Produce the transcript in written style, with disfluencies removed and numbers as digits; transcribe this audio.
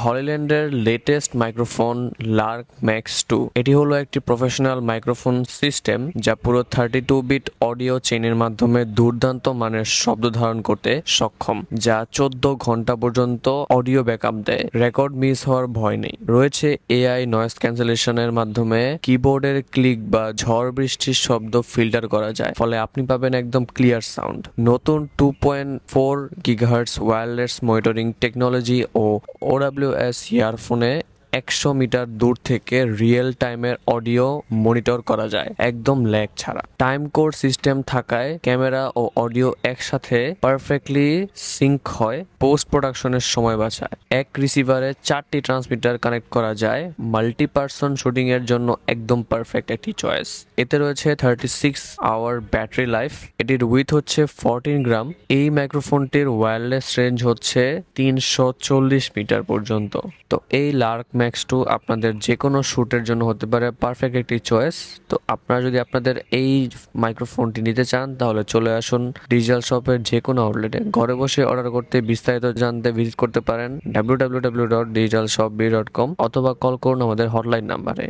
হলিল্যান্ডের latest microphone Lark max 2। এটি হলো একটি প্রফেশনাল মাইক্রোফোন সিস্টেম যা পুরো 32 বিট অডিও চেইনের মাধ্যমে দুর্দান্ত মানের শব্দ ধারণ করতে সক্ষম, যা 14 ঘন্টা পর্যন্ত অডিও ব্যাকআপ দেয়। রেকর্ড মিস হওয়ার ভয় নেই। রয়েছে এআই নয়েজ ক্যান্সেলেশনের মাধ্যমে কিবোর্ডের ক্লিক বা ঝড় বৃষ্টির শব্দ ফিল্টার করা যায়, ফলে আপনি পাবেন একদম ক্লিয়ার সাউন্ড। নতুন 2.4 গিগাহার্টজ ওয়্যারলেস মনিটরিং টেকনোলজি ও OWS ইয়ারফোনে 100 মিটার দূর থেকে রিয়েল টাইমের অডিও মনিটর করা যায় একদম ল্যাগ ছাড়া। টাইম কোড সিস্টেম থাকায় ক্যামেরা ও অডিও একসাথে পারফেক্টলি সিঙ্ক হয়, পোস্ট প্রোডাকশনের সময় বাঁচায়। এক রিসিভারে 4টি ট্রান্সমিটার কানেক্ট করা যায়, মাল্টি পার্সন শুটিং এর জন্য একদম পারফেক্ট একটি চয়েস। এতে রয়েছে 36 আওয়ার ব্যাটারি লাইফ। এটির উইথ হচ্ছে 14 গ্রাম। এই মাইক্রোফোনটির ওয়্যারলেস রেঞ্জ হচ্ছে 340 মিটার পর্যন্ত। তো এই লার্ক ম্যাক্স 2 আপনাদের যে কোনো শ্যুটের জন্য হতে পারে পারফেক্ট একটি চয়েস। তো আপনারা যদি আপনাদের এই মাইক্রোফোনটি নিতে চান তাহলে চলে আসুন ডিজিটাল শপের যে কোনো আউটলেটে। ঘরে বসে অর্ডার করতে, বিস্তারিত জানতে ভিজিট করতে পারেন www.digitalshopb.com অথবা কল করুন আমাদের হটলাইন নাম্বারে।